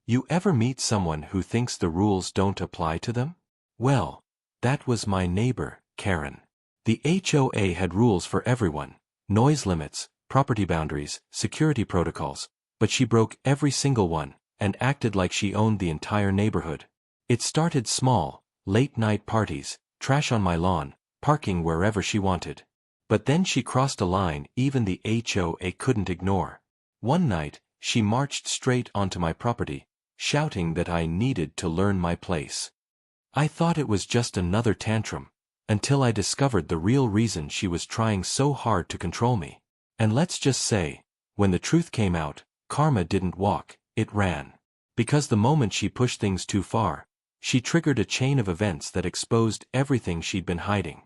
You ever meet someone who thinks the rules don't apply to them? Well, that was my neighbor, Karen. The HOA had rules for everyone: noise limits, property boundaries, security protocols, but she broke every single one and acted like she owned the entire neighborhood. It started small: late-night parties, trash on my lawn, parking wherever she wanted. But then she crossed a line even the HOA couldn't ignore. One night, she marched straight onto my property, shouting that I needed to learn my place. I thought it was just another tantrum, until I discovered the real reason she was trying so hard to control me. And let's just say, when the truth came out, karma didn't walk, it ran. Because the moment she pushed things too far, she triggered a chain of events that exposed everything she'd been hiding.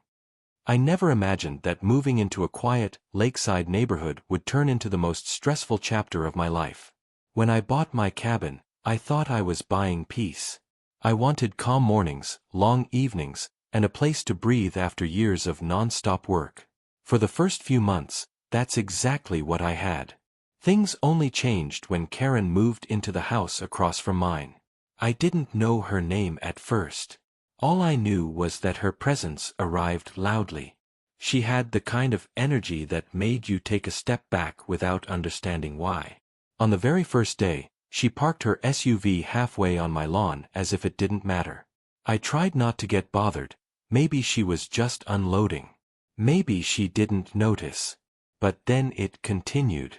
I never imagined that moving into a quiet, lakeside neighborhood would turn into the most stressful chapter of my life. When I bought my cabin, I thought I was buying peace. I wanted calm mornings, long evenings, and a place to breathe after years of non-stop work. For the first few months, that's exactly what I had. Things only changed when Karen moved into the house across from mine. I didn't know her name at first. All I knew was that her presence arrived loudly. She had the kind of energy that made you take a step back without understanding why. On the very first day, she parked her SUV halfway on my lawn as if it didn't matter. I tried not to get bothered. Maybe she was just unloading. Maybe she didn't notice. But then it continued.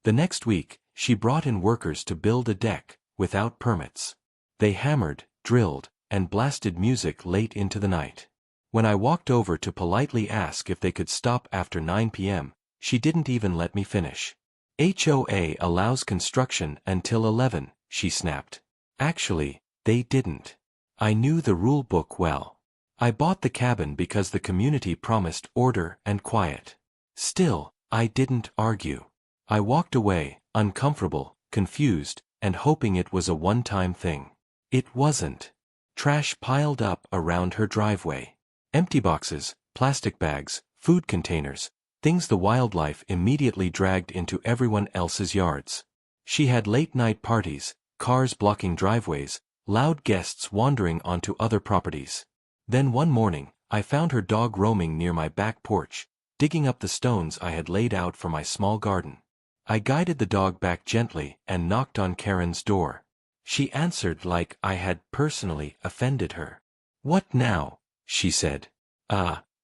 The next week, she brought in workers to build a deck, without permits. They hammered, drilled, and blasted music late into the night. When I walked over to politely ask if they could stop after 9 p.m., she didn't even let me finish. HOA allows construction until 11, she snapped. Actually, they didn't. I knew the rule book well. I bought the cabin because the community promised order and quiet. Still, I didn't argue. I walked away, uncomfortable, confused, and hoping it was a one-time thing. It wasn't. Trash piled up around her driveway. Empty boxes, plastic bags, food containers, things the wildlife immediately dragged into everyone else's yards. She had late-night parties, cars blocking driveways, loud guests wandering onto other properties. Then one morning, I found her dog roaming near my back porch, digging up the stones I had laid out for my small garden. I guided the dog back gently and knocked on Karen's door. She answered like I had personally offended her. "What now?" she said.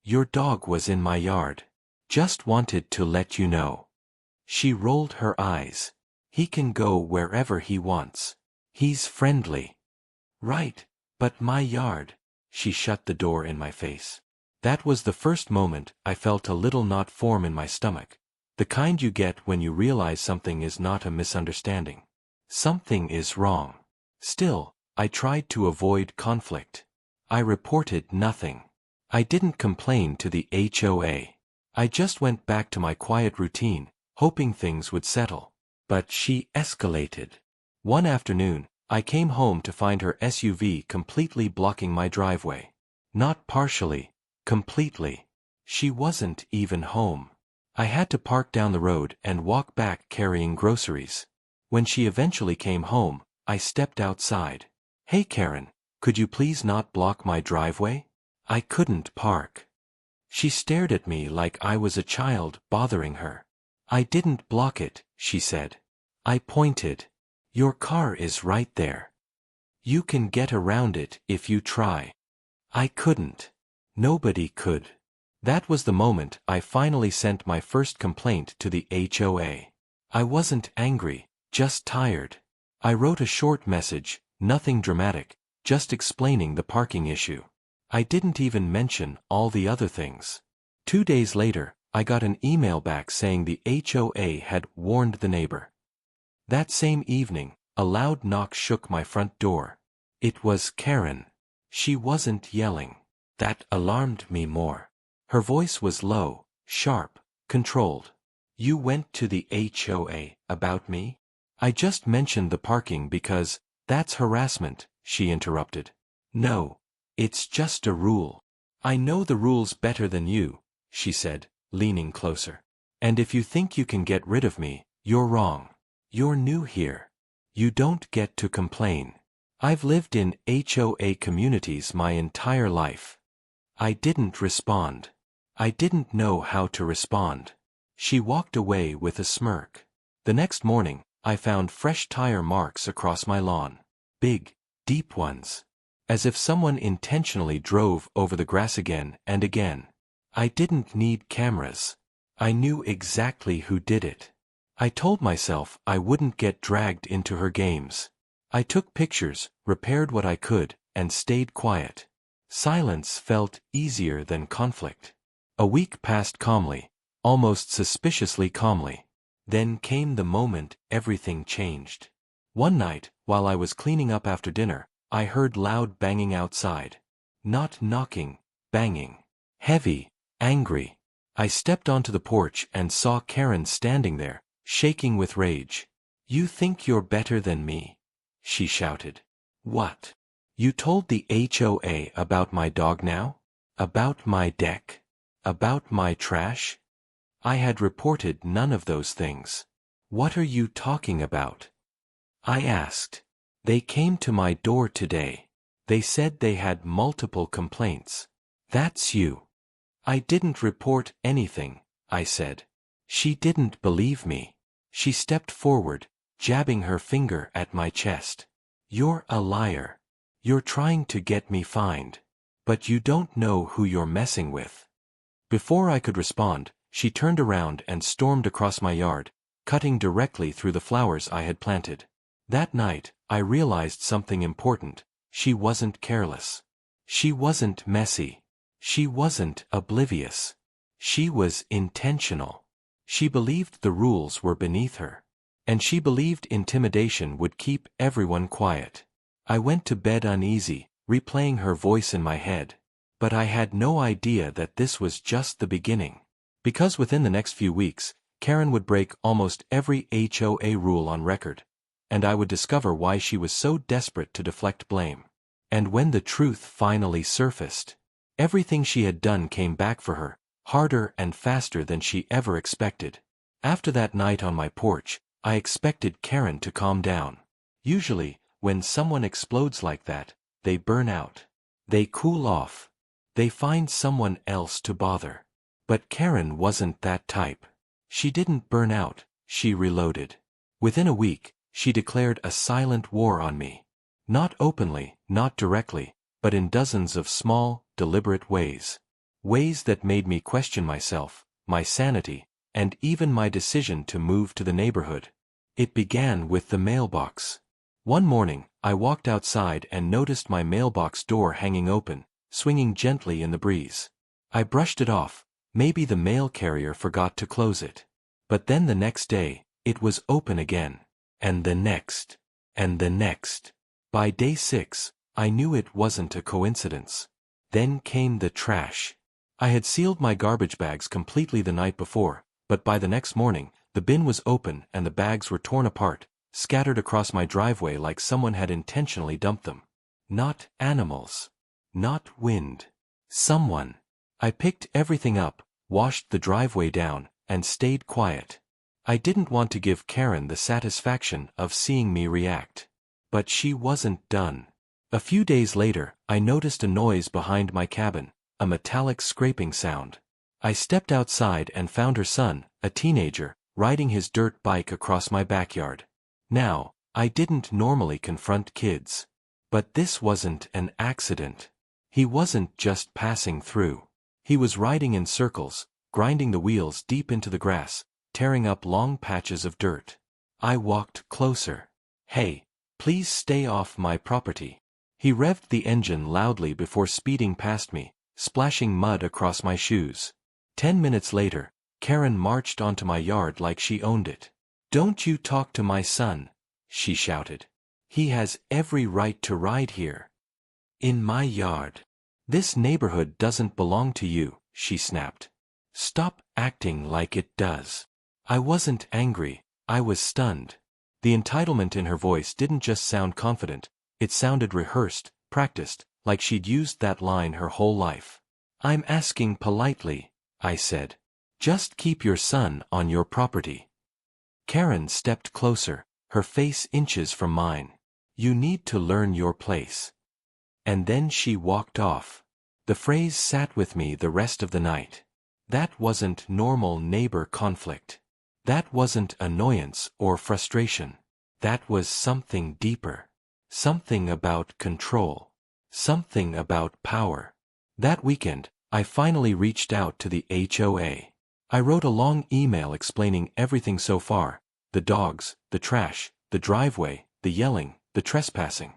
Your dog was in my yard. Just wanted to let you know." She rolled her eyes. "He can go wherever he wants. He's friendly." "Right, but my yard." She shut the door in my face. That was the first moment I felt a little knot form in my stomach. The kind you get when you realize something is not a misunderstanding. Something is wrong. Still, I tried to avoid conflict. I reported nothing. I didn't complain to the HOA. I just went back to my quiet routine, hoping things would settle. But she escalated. One afternoon, I came home to find her SUV completely blocking my driveway. Not partially, completely. She wasn't even home. I had to park down the road and walk back carrying groceries. When she eventually came home, I stepped outside. "Hey Karen, could you please not block my driveway? I couldn't park." She stared at me like I was a child bothering her. "I didn't block it," she said. I pointed. "Your car is right there. You can get around it if you try." I couldn't. Nobody could. That was the moment I finally sent my first complaint to the HOA. I wasn't angry, just tired. I wrote a short message, nothing dramatic, just explaining the parking issue. I didn't even mention all the other things. 2 days later, I got an email back saying the HOA had warned the neighbor. That same evening, a loud knock shook my front door. It was Karen. She wasn't yelling. That alarmed me more. Her voice was low, sharp, controlled. "You went to the HOA about me?" "I just mentioned the parking because that's harassment," she interrupted. "No. It's just a rule." "I know the rules better than you," she said, leaning closer. "And if you think you can get rid of me, you're wrong. You're new here. You don't get to complain. I've lived in HOA communities my entire life. I didn't respond. I didn't know how to respond. She walked away with a smirk. The next morning, I found fresh tire marks across my lawn. Big, deep ones. As if someone intentionally drove over the grass again and again. I didn't need cameras. I knew exactly who did it. I told myself I wouldn't get dragged into her games. I took pictures, repaired what I could, and stayed quiet. Silence felt easier than conflict. A week passed calmly, almost suspiciously calmly. Then came the moment everything changed. One night, while I was cleaning up after dinner, I heard loud banging outside. Not knocking, banging. Heavy, angry. I stepped onto the porch and saw Karen standing there, shaking with rage. You think you're better than me? She shouted. What? You told the HOA about my dog now? About my deck? About my trash? I had reported none of those things. What are you talking about? I asked. They came to my door today. They said they had multiple complaints. That's you. I didn't report anything, I said. She didn't believe me. She stepped forward, jabbing her finger at my chest. You're a liar. You're trying to get me fined. But you don't know who you're messing with. Before I could respond, she turned around and stormed across my yard, cutting directly through the flowers I had planted. That night, I realized something important. She wasn't careless. She wasn't messy. She wasn't oblivious. She was intentional. She believed the rules were beneath her. And she believed intimidation would keep everyone quiet. I went to bed uneasy, replaying her voice in my head. But I had no idea that this was just the beginning. Because within the next few weeks, Karen would break almost every HOA rule on record. And I would discover why she was so desperate to deflect blame. And when the truth finally surfaced, everything she had done came back for her, harder and faster than she ever expected. After that night on my porch, I expected Karen to calm down. Usually, when someone explodes like that, they burn out. They cool off. They find someone else to bother. But Karen wasn't that type. She didn't burn out, she reloaded. Within a week, she declared a silent war on me. Not openly, not directly, but in dozens of small, deliberate ways. Ways that made me question myself, my sanity, and even my decision to move to the neighborhood. It began with the mailbox. One morning, I walked outside and noticed my mailbox door hanging open, swinging gently in the breeze. I brushed it off. Maybe the mail carrier forgot to close it. But then the next day, it was open again. And the next. And the next. By day 6, I knew it wasn't a coincidence. Then came the trash. I had sealed my garbage bags completely the night before, but by the next morning, the bin was open and the bags were torn apart, scattered across my driveway like someone had intentionally dumped them. Not animals. Not wind. Someone. I picked everything up, washed the driveway down, and stayed quiet. I didn't want to give Karen the satisfaction of seeing me react. But she wasn't done. A few days later, I noticed a noise behind my cabin, a metallic scraping sound. I stepped outside and found her son, a teenager, riding his dirt bike across my backyard. Now, I didn't normally confront kids. But this wasn't an accident. He wasn't just passing through. He was riding in circles, grinding the wheels deep into the grass, tearing up long patches of dirt. I walked closer. Hey, please stay off my property. He revved the engine loudly before speeding past me, splashing mud across my shoes. 10 minutes later, Karen marched onto my yard like she owned it. Don't you talk to my son, she shouted. He has every right to ride here. In my yard. This neighborhood doesn't belong to you, she snapped. Stop acting like it does. I wasn't angry, I was stunned. The entitlement in her voice didn't just sound confident, it sounded rehearsed, practiced, like she'd used that line her whole life. I'm asking politely, I said. Just keep your son on your property. Karen stepped closer, her face inches from mine. "You need to learn your place." And then she walked off. The phrase sat with me the rest of the night. That wasn't normal neighbor conflict. That wasn't annoyance or frustration. That was something deeper. Something about control. Something about power. That weekend, I finally reached out to the HOA. I wrote a long email explaining everything so far: the dogs, the trash, the driveway, the yelling, the trespassing.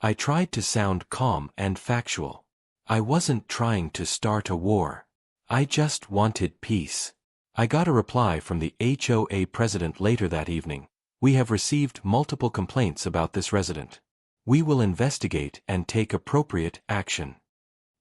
I tried to sound calm and factual. I wasn't trying to start a war. I just wanted peace. I got a reply from the HOA president later that evening: "We have received multiple complaints about this resident. We will investigate and take appropriate action."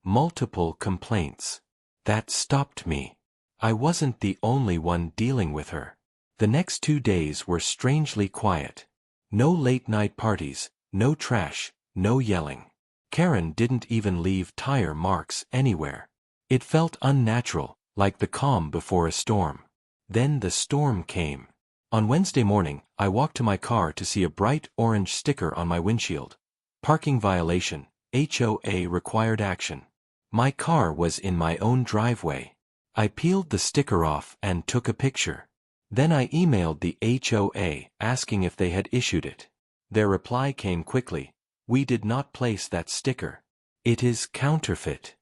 Multiple complaints. That stopped me. I wasn't the only one dealing with her. The next 2 days were strangely quiet. No late-night parties, no trash, no yelling. Karen didn't even leave tire marks anywhere. It felt unnatural, like the calm before a storm. Then the storm came. On Wednesday morning, I walked to my car to see a bright orange sticker on my windshield. "Parking violation, HOA required action." My car was in my own driveway. I peeled the sticker off and took a picture. Then I emailed the HOA asking if they had issued it. Their reply came quickly: "We did not place that sticker. It is counterfeit."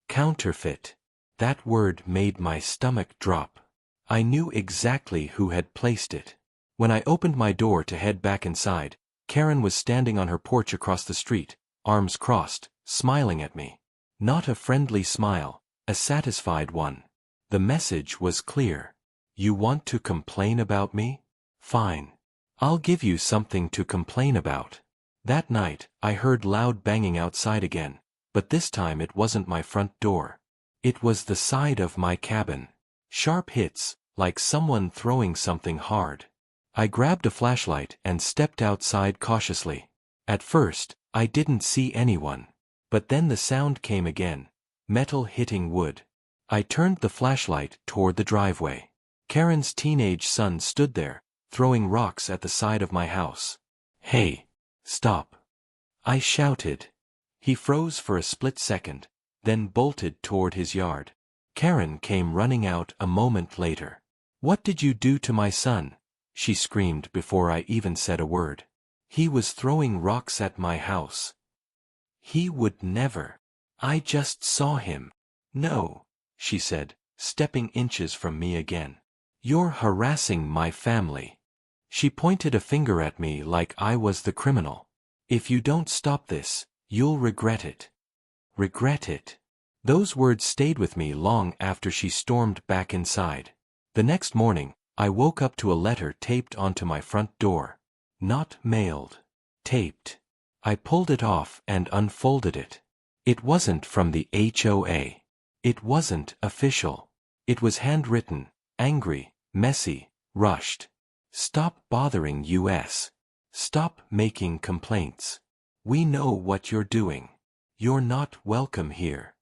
Counterfeit. That word made my stomach drop. I knew exactly who had placed it. When I opened my door to head back inside, Karen was standing on her porch across the street, arms crossed, smiling at me. Not a friendly smile, a satisfied one. The message was clear. "You want to complain about me? Fine. I'll give you something to complain about." That night, I heard loud banging outside again, but this time it wasn't my front door. It was the side of my cabin. Sharp hits, like someone throwing something hard. I grabbed a flashlight and stepped outside cautiously. At first, I didn't see anyone. But then the sound came again. Metal hitting wood. I turned the flashlight toward the driveway. Karen's teenage son stood there, throwing rocks at the side of my house. "Hey! Stop!" I shouted. He froze for a split second, then bolted toward his yard. Karen came running out a moment later. "What did you do to my son?" she screamed before I even said a word. "He was throwing rocks at my house." "He would never. I just saw him." "No," she said, stepping inches from me again. "You're harassing my family." She pointed a finger at me like I was the criminal. "If you don't stop this, you'll regret it." Regret it. Those words stayed with me long after she stormed back inside. The next morning, I woke up to a letter taped onto my front door. Not mailed. Taped. I pulled it off and unfolded it. It wasn't from the HOA. It wasn't official. It was handwritten, angry, messy, rushed. "Stop bothering us. Stop making complaints. We know what you're doing. You're not welcome here."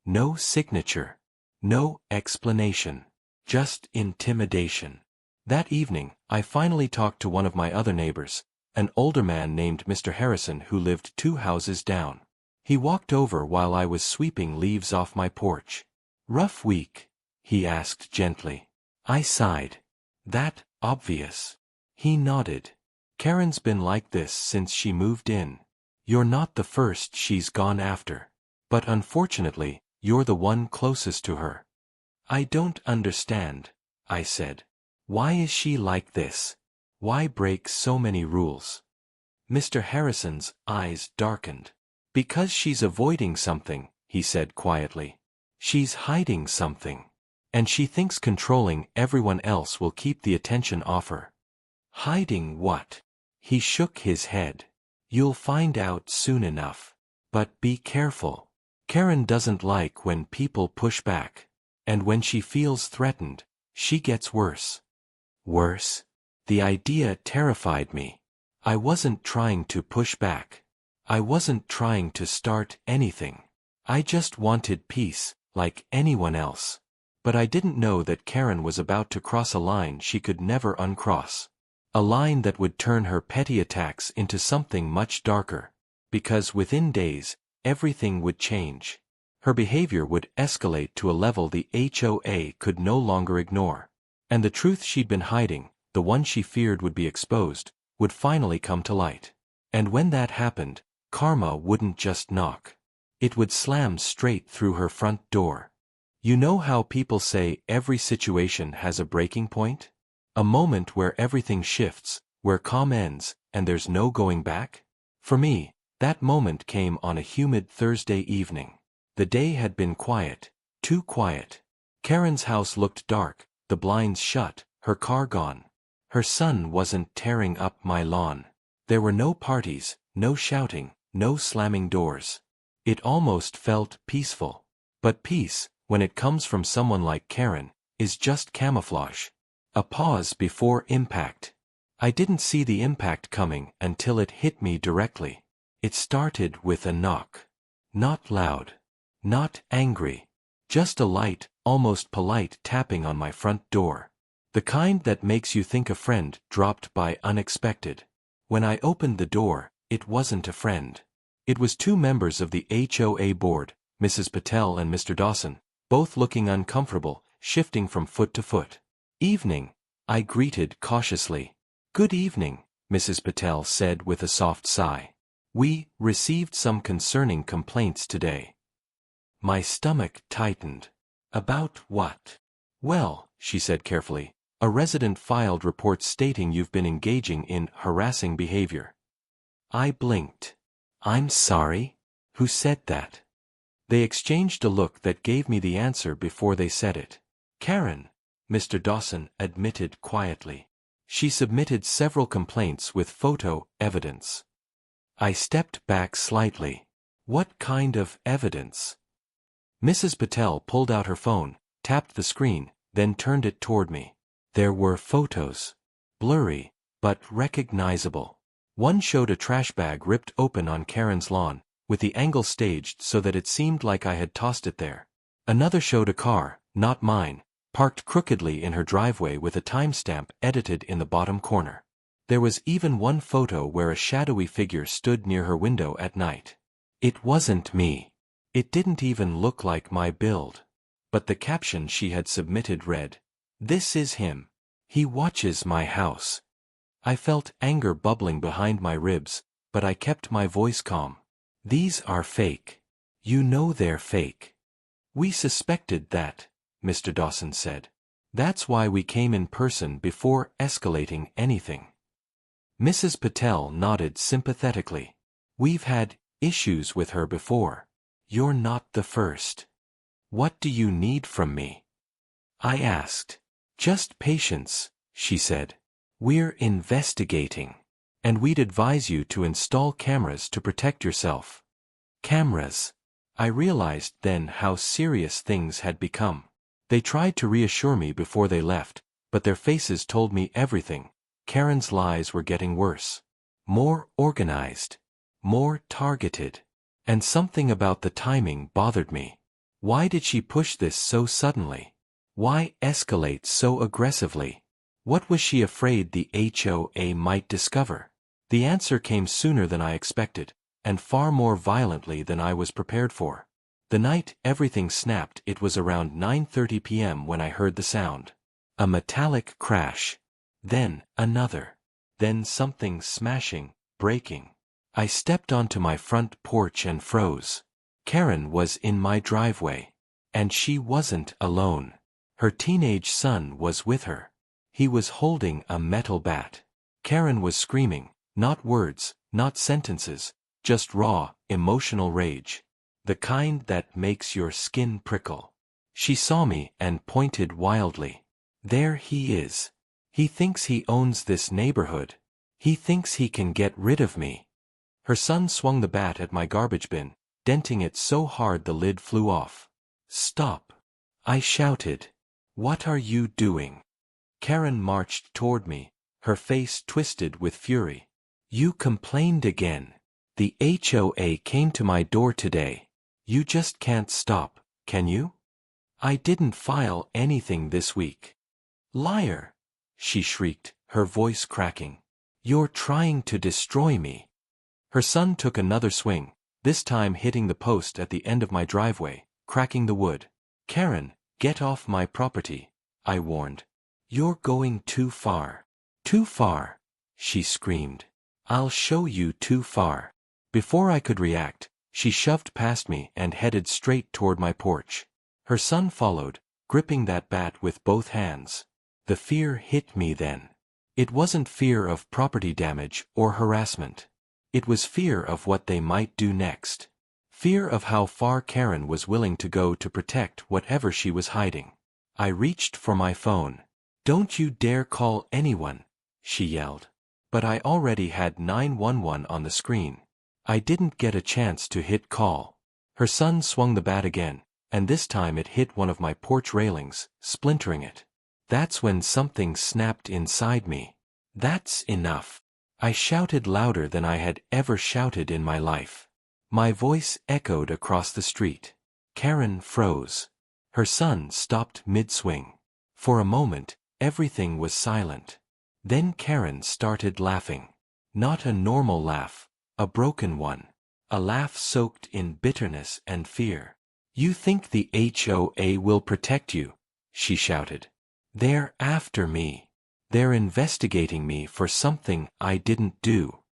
No signature. No explanation. Just intimidation. That evening, I finally talked to one of my other neighbors, an older man named Mr. Harrison who lived 2 houses down. He walked over while I was sweeping leaves off my porch. "Rough week?" he asked gently. I sighed. "That obvious?" He nodded. "Karen's been like this since she moved in. You're not the first she's gone after. But unfortunately, you're the one closest to her." "I don't understand," I said. "Why is she like this? Why break so many rules?" Mr. Harrison's eyes darkened. "Because she's avoiding something," he said quietly. "She's hiding something. And she thinks controlling everyone else will keep the attention off her." "Hiding what?" He shook his head. "You'll find out soon enough. But be careful. Karen doesn't like when people push back. And when she feels threatened, she gets worse." Worse? The idea terrified me. I wasn't trying to push back. I wasn't trying to start anything. I just wanted peace, like anyone else. But I didn't know that Karen was about to cross a line she could never uncross. A line that would turn her petty attacks into something much darker. Because within days, everything would change. Her behavior would escalate to a level the HOA could no longer ignore. And the truth she'd been hiding, the one she feared would be exposed, would finally come to light. And when that happened, karma wouldn't just knock. It would slam straight through her front door. You know how people say every situation has a breaking point? A moment where everything shifts, where calm ends, and there's no going back? For me, that moment came on a humid Thursday evening. The day had been quiet, too quiet. Karen's house looked dark, the blinds shut, her car gone. Her son wasn't tearing up my lawn. There were no parties, no shouting, no slamming doors. It almost felt peaceful. But peace, when it comes from someone like Karen, is just camouflage. A pause before impact. I didn't see the impact coming until it hit me directly. It started with a knock. Not loud. Not angry. Just a light, almost polite tapping on my front door. The kind that makes you think a friend dropped by unexpected. When I opened the door, it wasn't a friend. It was two members of the HOA board, Mrs. Patel and Mr. Dawson, both looking uncomfortable, shifting from foot to foot. "Evening," I greeted cautiously. "Good evening," Mrs. Patel said with a soft sigh. "We received some concerning complaints today." My stomach tightened. "About what?" "Well," she said carefully, "a resident filed reports stating you've been engaging in harassing behavior." I blinked. "I'm sorry? Who said that?" They exchanged a look that gave me the answer before they said it. "Karen," Mr. Dawson admitted quietly. "She submitted several complaints with photo evidence." I stepped back slightly. "What kind of evidence?" Mrs. Patel pulled out her phone, tapped the screen, then turned it toward me. There were photos. Blurry, but recognizable. One showed a trash bag ripped open on Karen's lawn, with the angle staged so that it seemed like I had tossed it there. Another showed a car, not mine, parked crookedly in her driveway with a timestamp edited in the bottom corner. There was even one photo where a shadowy figure stood near her window at night. It wasn't me. It didn't even look like my build. But the caption she had submitted read, "This is him. He watches my house." I felt anger bubbling behind my ribs, but I kept my voice calm. "These are fake. You know they're fake." "We suspected that," Mr. Dawson said. "That's why we came in person before escalating anything." Mrs. Patel nodded sympathetically. "We've had issues with her before. You're not the first." "What do you need from me?" I asked. "Just patience," she said. "We're investigating. And we'd advise you to install cameras to protect yourself." Cameras. I realized then how serious things had become. They tried to reassure me before they left, but their faces told me everything. Karen's lies were getting worse. More organized. More targeted. And something about the timing bothered me. Why did she push this so suddenly? Why escalate so aggressively? What was she afraid the HOA might discover? The answer came sooner than I expected, and far more violently than I was prepared for. The night everything snapped, it was around 9:30 p.m. when I heard the sound. A metallic crash. Then another. Then something smashing, breaking. I stepped onto my front porch and froze. Karen was in my driveway. And she wasn't alone. Her teenage son was with her. He was holding a metal bat. Karen was screaming, not words, not sentences, just raw, emotional rage. The kind that makes your skin prickle. She saw me and pointed wildly. "There he is. He thinks he owns this neighborhood. He thinks he can get rid of me." Her son swung the bat at my garbage bin, denting it so hard the lid flew off. "Stop!" I shouted. "What are you doing?" Karen marched toward me, her face twisted with fury. "You complained again. The HOA came to my door today. You just can't stop, can you?" "I didn't file anything this week." "Liar!" she shrieked, her voice cracking. "You're trying to destroy me." Her son took another swing, this time hitting the post at the end of my driveway, cracking the wood. "Karen, get off my property," I warned. "You're going too far." "Too far?" she screamed. "I'll show you too far." Before I could react, she shoved past me and headed straight toward my porch. Her son followed, gripping that bat with both hands. The fear hit me then. It wasn't fear of property damage or harassment. It was fear of what they might do next. Fear of how far Karen was willing to go to protect whatever she was hiding. I reached for my phone. "Don't you dare call anyone," she yelled. But I already had 911 on the screen. I didn't get a chance to hit call. Her son swung the bat again, and this time it hit one of my porch railings, splintering it. That's when something snapped inside me. "That's enough." I shouted louder than I had ever shouted in my life. My voice echoed across the street. Karen froze. Her son stopped mid-swing. For a moment, everything was silent. Then Karen started laughing. Not a normal laugh, a broken one. A laugh soaked in bitterness and fear. "You think the HOA will protect you?" she shouted. "They're after me. They're investigating me for something I didn't do."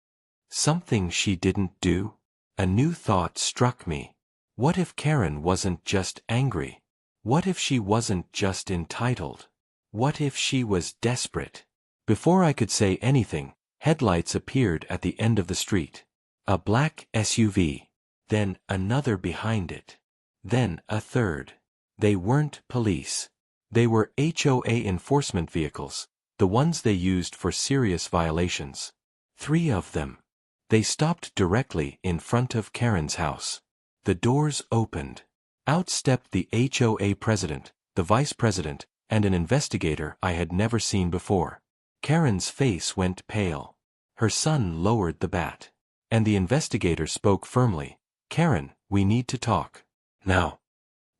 Something she didn't do? A new thought struck me. What if Karen wasn't just angry? What if she wasn't just entitled? What if she was desperate? Before I could say anything, headlights appeared at the end of the street. A black SUV. Then another behind it. Then a third. They weren't police. They were HOA enforcement vehicles, the ones they used for serious violations. 3 of them. They stopped directly in front of Karen's house. The doors opened. Out stepped the HOA president, the vice president, and an investigator I had never seen before. Karen's face went pale. Her son lowered the bat. And the investigator spoke firmly. "Karen, we need to talk. Now."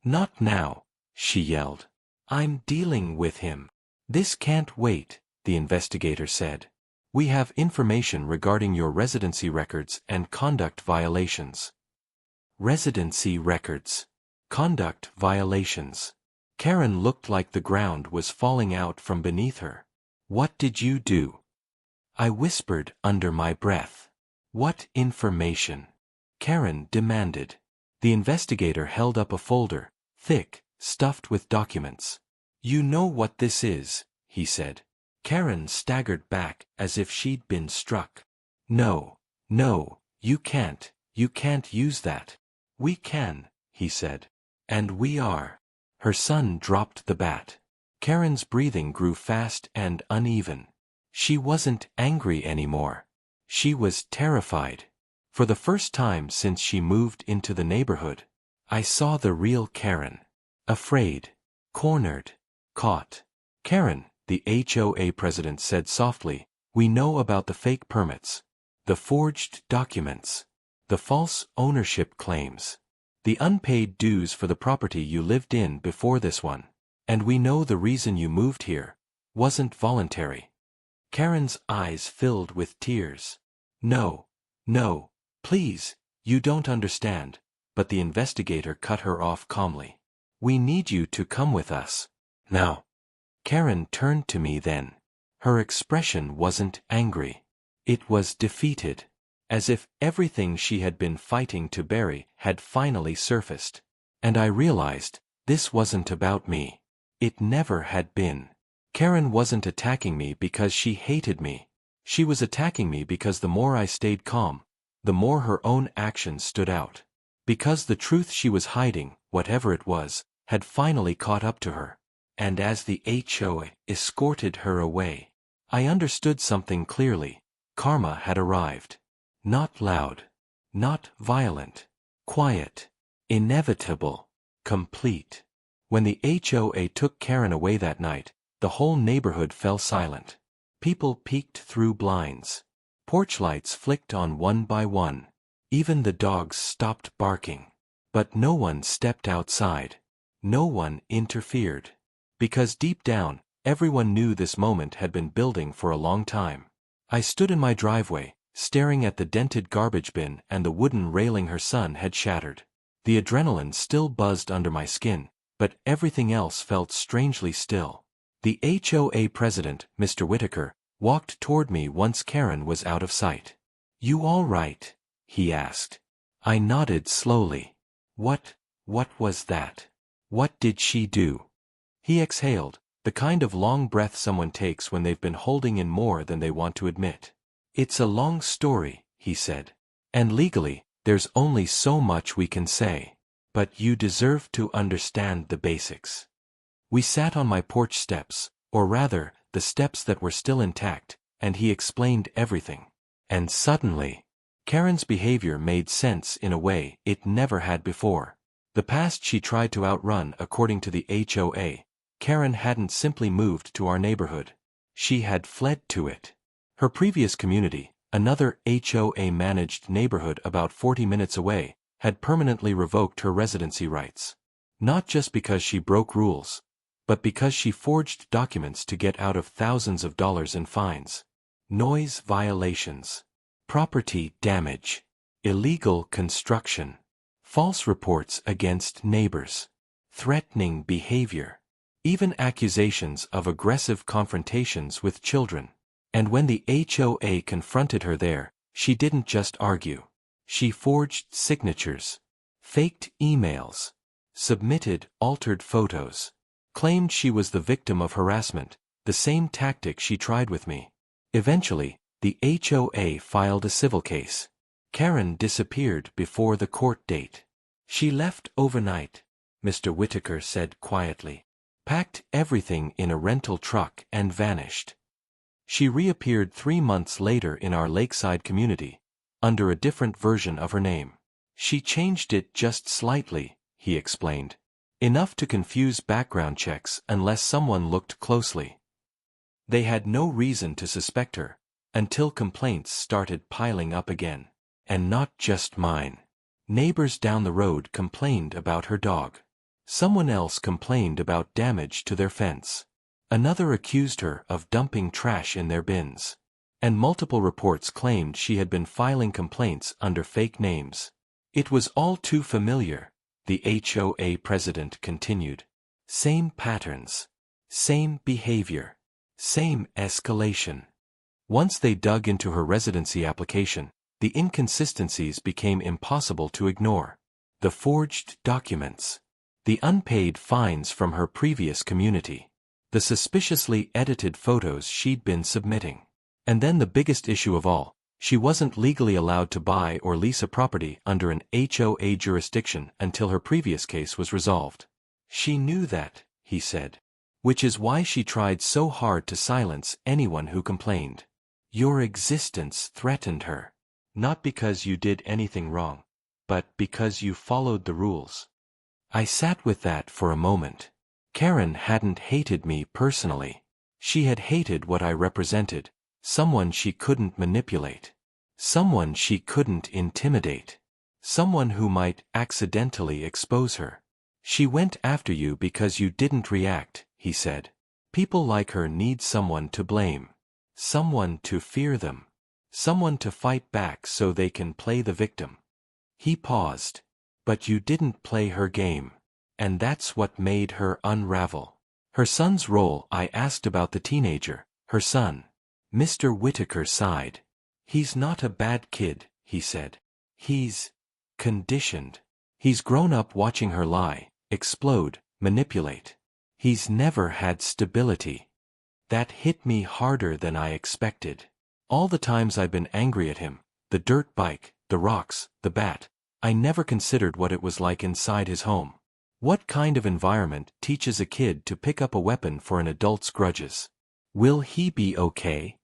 "Not now," she yelled. "I'm dealing with him." "This can't wait," the investigator said. "We have information regarding your residency records and conduct violations." Residency records. Conduct violations. Karen looked like the ground was falling out from beneath her. "What did you do?" I whispered under my breath. "What information?" Karen demanded. The investigator held up a folder, thick, stuffed with documents. "You know what this is," he said. Karen staggered back as if she'd been struck. No, you can't use that." "We can," he said. "And we are." Her son dropped the bat. Karen's breathing grew fast and uneven. She wasn't angry anymore. She was terrified. For the first time since she moved into the neighborhood, I saw the real Karen. Afraid. Cornered. Caught. "Karen," the HOA president said softly, "we know about the fake permits, the forged documents, the false ownership claims, the unpaid dues for the property you lived in before this one, and we know the reason you moved here wasn't voluntary." Karen's eyes filled with tears. No, please, you don't understand," but the investigator cut her off calmly. "We need you to come with us. Now." Karen turned to me then. Her expression wasn't angry. It was defeated. As if everything she had been fighting to bury had finally surfaced. And I realized, this wasn't about me. It never had been. Karen wasn't attacking me because she hated me. She was attacking me because the more I stayed calm, the more her own actions stood out. Because the truth she was hiding, whatever it was, had finally caught up to her. And as the HOA escorted her away, I understood something clearly. Karma had arrived. Not loud. Not violent. Quiet. Inevitable. Complete. When the HOA took Karen away that night, the whole neighborhood fell silent. People peeked through blinds. Porch lights flicked on one by one. Even the dogs stopped barking. But no one stepped outside. No one interfered. Because deep down, Everyone knew this moment had been building for a long time. I stood in my driveway, staring at the dented garbage bin and the wooden railing her son had shattered. The adrenaline still buzzed under my skin, but everything else felt strangely still. The HOA president, Mr. Whitaker, walked toward me once Karen was out of sight. "You all right?" he asked. I nodded slowly. What was that? What did she do?" He exhaled, the kind of long breath someone takes when they've been holding in more than they want to admit. "It's a long story," he said. "And legally, there's only so much we can say. But you deserve to understand the basics." We sat on my porch steps, or rather, the steps that were still intact, and he explained everything. And suddenly, Karen's behavior made sense in a way it never had before. The past she tried to outrun according to the HOA, Karen hadn't simply moved to our neighborhood. She had fled to it. Her previous community, another HOA-managed neighborhood about 40 minutes away, had permanently revoked her residency rights. Not just because she broke rules, but because she forged documents to get out of thousands of dollars in fines. Noise violations, property damage, illegal construction, false reports against neighbors, threatening behavior, even accusations of aggressive confrontations with children. And when the HOA confronted her there, she didn't just argue. She forged signatures, faked emails, submitted altered photos, claimed she was the victim of harassment, the same tactic she tried with me. Eventually, the HOA filed a civil case. Karen disappeared before the court date. "She left overnight," Mr. Whitaker said quietly, "packed everything in a rental truck and vanished. She reappeared 3 months later in our lakeside community, under a different version of her name. She changed it just slightly," he explained. "Enough to confuse background checks unless someone looked closely. They had no reason to suspect her, until complaints started piling up again. And not just mine. Neighbors down the road complained about her dog. Someone else complained about damage to their fence. Another accused her of dumping trash in their bins. And multiple reports claimed she had been filing complaints under fake names. It was all too familiar," the HOA president continued. "Same patterns. Same behavior. Same escalation." Once they dug into her residency application, the inconsistencies became impossible to ignore. The forged documents. The unpaid fines from her previous community. The suspiciously edited photos she'd been submitting. And then the biggest issue of all, she wasn't legally allowed to buy or lease a property under an HOA jurisdiction until her previous case was resolved. "She knew that," he said. "Which is why she tried so hard to silence anyone who complained. Your existence threatened her. Not because you did anything wrong, but because you followed the rules." I sat with that for a moment. Karen hadn't hated me personally. She had hated what I represented, someone she couldn't manipulate. Someone she couldn't intimidate. Someone who might accidentally expose her. "She went after you because you didn't react," he said. "People like her need someone to blame. Someone to fear them. Someone to fight back so they can play the victim." He paused. "But you didn't play her game. And that's what made her unravel." "Her son's role," I asked about the teenager, "her son." Mr. Whitaker sighed. "He's not a bad kid," he said. "He's conditioned. He's grown up watching her lie, explode, manipulate. He's never had stability." That hit me harder than I expected. All the times I've been angry at him, the dirt bike, the rocks, the bat, I never considered what it was like inside his home. What kind of environment teaches a kid to pick up a weapon for an adult's grudges? "Will he be okay?"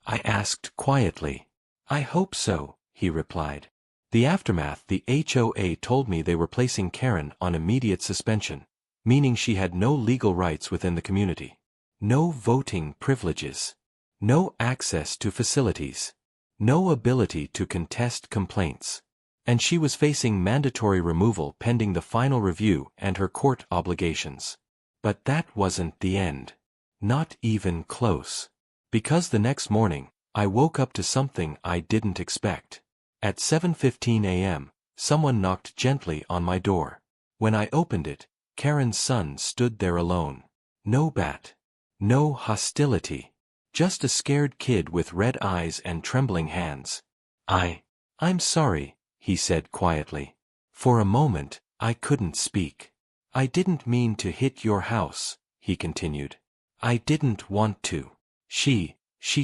I asked quietly. "I hope so," he replied. The aftermath, the HOA told me they were placing Karen on immediate suspension, meaning she had no legal rights within the community. No voting privileges. No access to facilities. No ability to contest complaints. And she was facing mandatory removal pending the final review and her court obligations. But that wasn't the end. Not even close. Because the next morning, I woke up to something I didn't expect. At 7:15 a.m., someone knocked gently on my door. When I opened it, Karen's son stood there alone. No bat. No hostility. Just a scared kid with red eyes and trembling hands. I'm sorry, he said quietly. For a moment, I couldn't speak. I didn't mean to hit your house, he continued. I didn't want to. She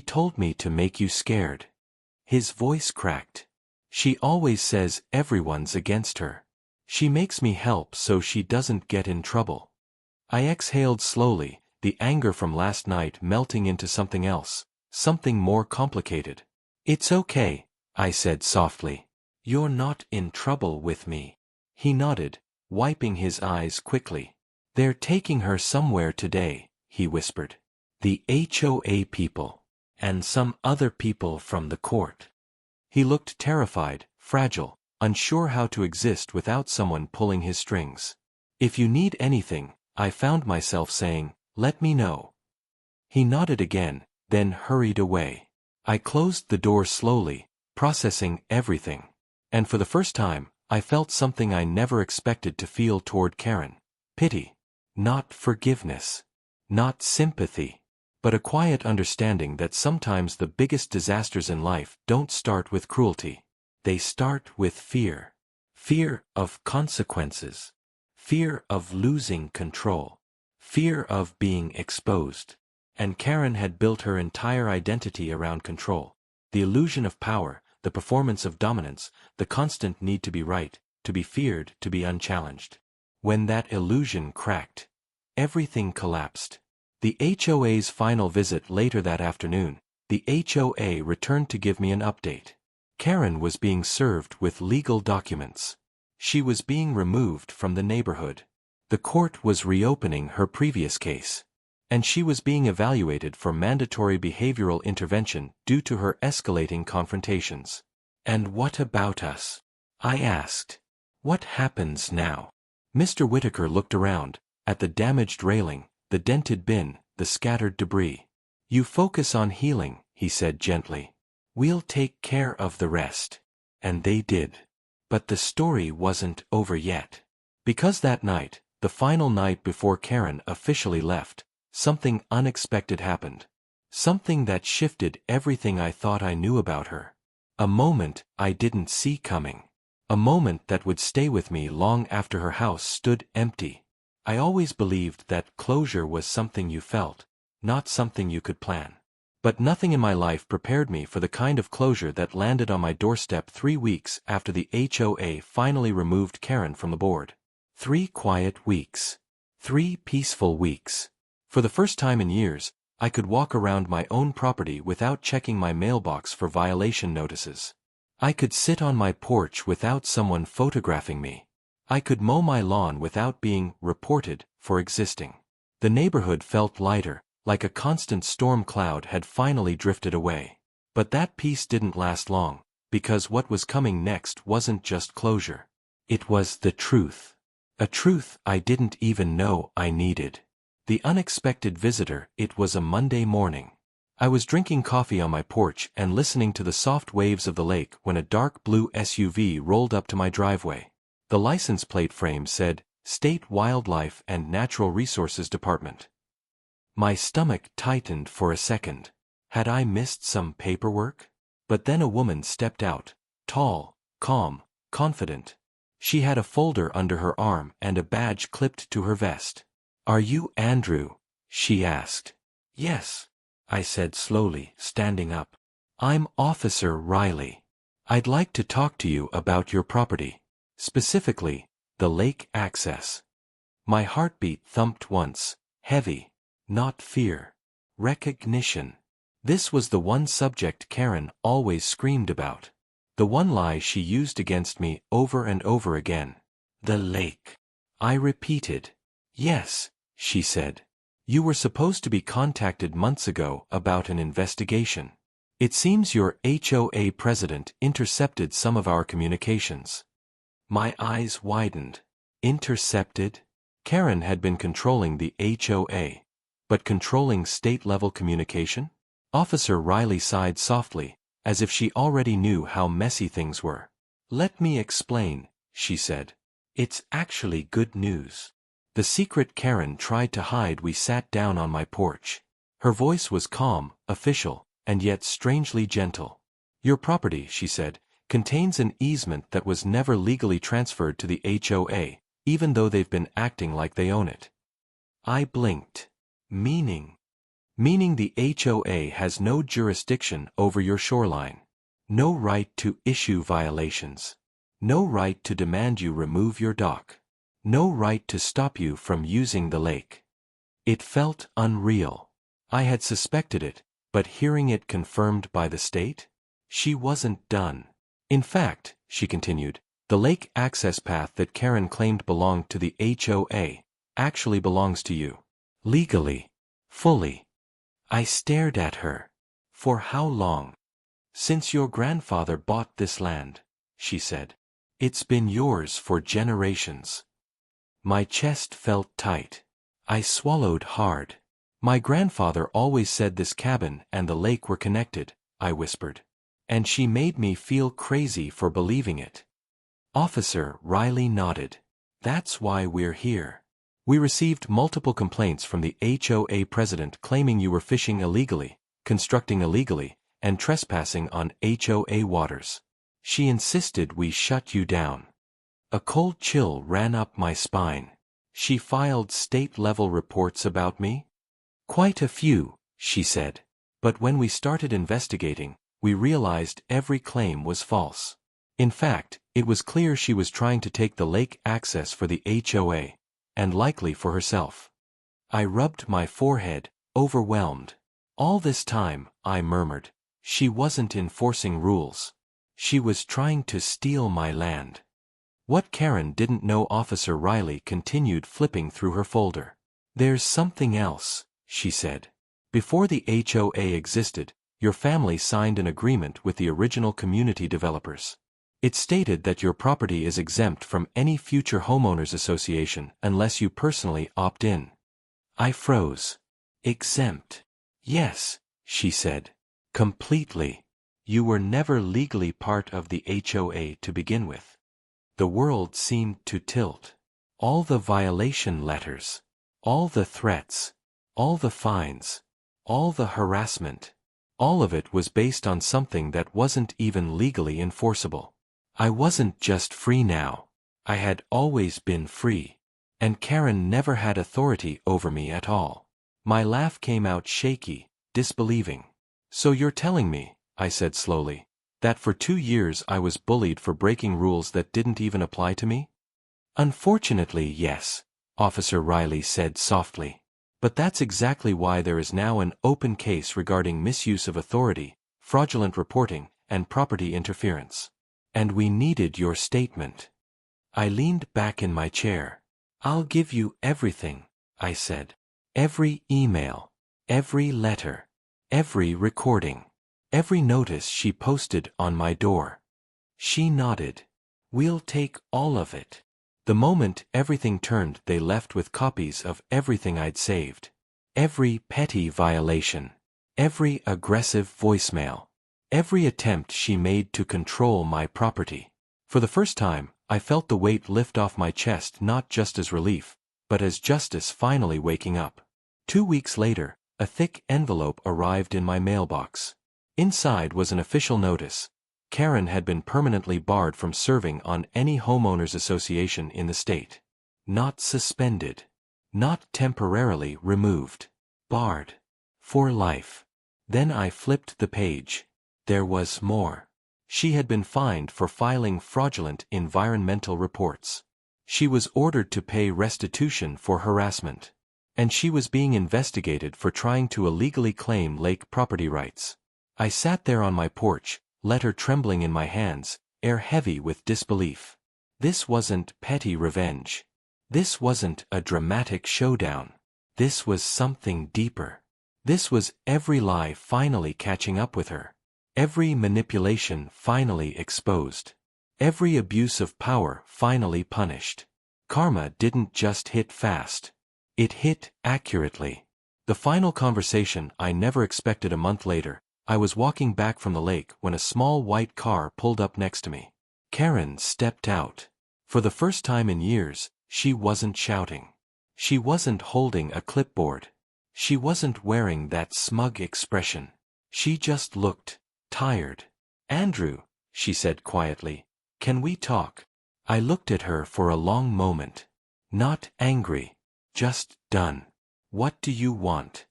told me to make you scared. His voice cracked. She always says everyone's against her. She makes me help so she doesn't get in trouble. I exhaled slowly, the anger from last night melting into something else, something more complicated. It's okay, I said softly. You're not in trouble with me. He nodded, wiping his eyes quickly. They're taking her somewhere today, he whispered. The HOA people. And some other people from the court. He looked terrified, fragile, unsure how to exist without someone pulling his strings. If you need anything, I found myself saying, let me know. He nodded again, then hurried away. I closed the door slowly, processing everything. And for the first time, I felt something I never expected to feel toward Karen. Pity. Not forgiveness. Not sympathy. But a quiet understanding that sometimes the biggest disasters in life don't start with cruelty. They start with fear. Fear of consequences. Fear of losing control. Fear of being exposed. And Karen had built her entire identity around control. The illusion of power, the performance of dominance, the constant need to be right, to be feared, to be unchallenged. When that illusion cracked, everything collapsed. The HOA's final visit later that afternoon, the HOA returned to give me an update. Karen was being served with legal documents. She was being removed from the neighborhood. The court was reopening her previous case. And she was being evaluated for mandatory behavioral intervention due to her escalating confrontations. And what about us? I asked. What happens now? Mr. Whitaker looked around, at the damaged railing, the dented bin, the scattered debris. You focus on healing, he said gently. We'll take care of the rest. And they did. But the story wasn't over yet. Because that night, the final night before Karen officially left, something unexpected happened. Something that shifted everything I thought I knew about her. A moment I didn't see coming. A moment that would stay with me long after her house stood empty. I always believed that closure was something you felt, not something you could plan. But nothing in my life prepared me for the kind of closure that landed on my doorstep 3 weeks after the HOA finally removed Karen from the board. 3 quiet weeks. 3 peaceful weeks. For the first time in years, I could walk around my own property without checking my mailbox for violation notices. I could sit on my porch without someone photographing me. I could mow my lawn without being reported for existing. The neighborhood felt lighter, like a constant storm cloud had finally drifted away. But that peace didn't last long, because what was coming next wasn't just closure. It was the truth. A truth I didn't even know I needed. The unexpected visitor. It was a Monday morning. I was drinking coffee on my porch and listening to the soft waves of the lake when a dark blue SUV rolled up to my driveway. The license plate frame said, State Wildlife and Natural Resources Department. My stomach tightened for a second. Had I missed some paperwork? But then a woman stepped out, tall, calm, confident. She had a folder under her arm and a badge clipped to her vest. Are you Andrew? She asked. Yes, I said slowly, standing up. I'm Officer Riley. I'd like to talk to you about your property. Specifically, the lake access. My heartbeat thumped once, heavy. Not fear. Recognition. This was the one subject Karen always screamed about. The one lie she used against me over and over again. The lake. I repeated. Yes, she said. You were supposed to be contacted months ago about an investigation. It seems your HOA president intercepted some of our communications. My eyes widened. Intercepted? Karen had been controlling the HOA. But controlling state-level communication? Officer Riley sighed softly, as if she already knew how messy things were. "Let me explain," she said. "It's actually good news." The secret Karen tried to hide. We sat down on my porch. Her voice was calm, official, and yet strangely gentle. "Your property," she said, "contains an easement that was never legally transferred to the HOA, even though they've been acting like they own it." I blinked. Meaning? Meaning the HOA has no jurisdiction over your shoreline. No right to issue violations. No right to demand you remove your dock. No right to stop you from using the lake. It felt unreal. I had suspected it, but hearing it confirmed by the state? She wasn't done. "In fact," she continued, "the lake access path that Karen claimed belonged to the HOA actually belongs to you. Legally. Fully." I stared at her. "For how long?" "Since your grandfather bought this land," she said. "It's been yours for generations." My chest felt tight. I swallowed hard. "My grandfather always said this cabin and the lake were connected," I whispered. And she made me feel crazy for believing it. Officer Riley nodded. "That's why we're here. We received multiple complaints from the HOA president claiming you were fishing illegally, constructing illegally, and trespassing on HOA waters. She insisted we shut you down." A cold chill ran up my spine. "She filed state-level reports about me?" "Quite a few," she said. "But when we started investigating, we realized every claim was false. In fact, it was clear she was trying to take the lake access for the HOA, and likely for herself." I rubbed my forehead, overwhelmed. "All this time," I murmured, "she wasn't enforcing rules. She was trying to steal my land." What Karen didn't know. Officer Riley continued flipping through her folder. "There's something else," she said. "Before the HOA existed, your family signed an agreement with the original community developers. It stated that your property is exempt from any future homeowners association unless you personally opt in." I froze. "Exempt?" "Yes," she said. "Completely. You were never legally part of the HOA to begin with." The world seemed to tilt. All the violation letters. All the threats. All the fines. All the harassment. All of it was based on something that wasn't even legally enforceable. I wasn't just free now. I had always been free. And Karen never had authority over me at all. My laugh came out shaky, disbelieving. "So you're telling me," I said slowly, "that for 2 years I was bullied for breaking rules that didn't even apply to me?" "Unfortunately, yes," Officer Riley said softly. "But that's exactly why there is now an open case regarding misuse of authority, fraudulent reporting, and property interference. And we needed your statement." I leaned back in my chair. "I'll give you everything," I said. "Every email. Every letter. Every recording. Every notice she posted on my door." She nodded. "We'll take all of it." The moment everything turned, they left with copies of everything I'd saved. Every petty violation. Every aggressive voicemail. Every attempt she made to control my property. For the first time, I felt the weight lift off my chest, not just as relief, but as justice finally waking up. 2 weeks later, a thick envelope arrived in my mailbox. Inside was an official notice. Karen had been permanently barred from serving on any homeowners association in the state. Not suspended. Not temporarily removed. Barred. For life. Then I flipped the page. There was more. She had been fined for filing fraudulent environmental reports. She was ordered to pay restitution for harassment. And she was being investigated for trying to illegally claim lake property rights. I sat there on my porch, letter trembling in my hands, air heavy with disbelief. This wasn't petty revenge. This wasn't a dramatic showdown. This was something deeper. This was every lie finally catching up with her. Every manipulation finally exposed. Every abuse of power finally punished. Karma didn't just hit fast. It hit accurately. The final conversation I never expected. A month later, I was walking back from the lake when a small white car pulled up next to me. Karen stepped out. For the first time in years, she wasn't shouting. She wasn't holding a clipboard. She wasn't wearing that smug expression. She just looked tired. "Andrew," she said quietly, "can we talk?" I looked at her for a long moment. Not angry. Just done. "What do you want?"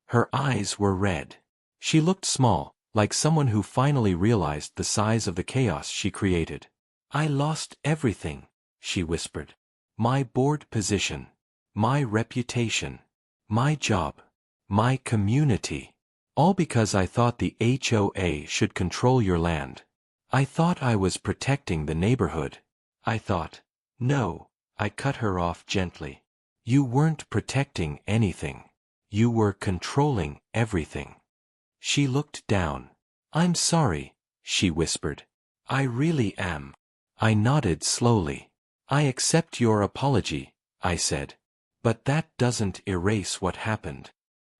Her eyes were red. She looked small, like someone who finally realized the size of the chaos she created. "I lost everything," she whispered. "My board position. My reputation. My job. My community. All because I thought the HOA should control your land. I thought I was protecting the neighborhood. I thought." "No," I cut her off gently. "You weren't protecting anything. You were controlling everything." She looked down. "I'm sorry," she whispered. "I really am." I nodded slowly. "I accept your apology," I said. "But that doesn't erase what happened."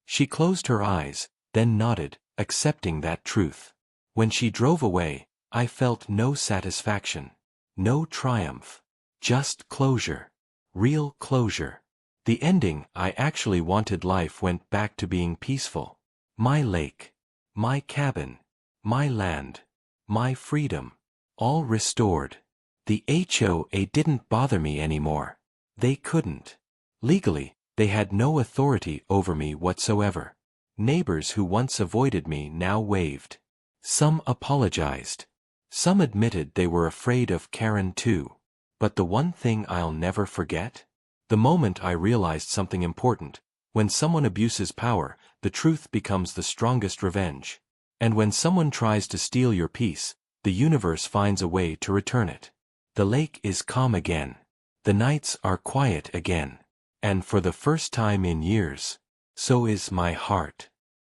She closed her eyes, then nodded, accepting that truth. When she drove away, I felt no satisfaction. No triumph. Just closure. Real closure. The ending I actually wanted. Life went back to being peaceful. My lake. My cabin. My land. My freedom. All restored. The HOA didn't bother me anymore. They couldn't. Legally, they had no authority over me whatsoever. Neighbors who once avoided me now waved. Some apologized. Some admitted they were afraid of Karen too. But the one thing I'll never forget? The moment I realized something important. When someone abuses power, the truth becomes the strongest revenge. And when someone tries to steal your peace, the universe finds a way to return it. The lake is calm again. The nights are quiet again. And for the first time in years, so is my heart.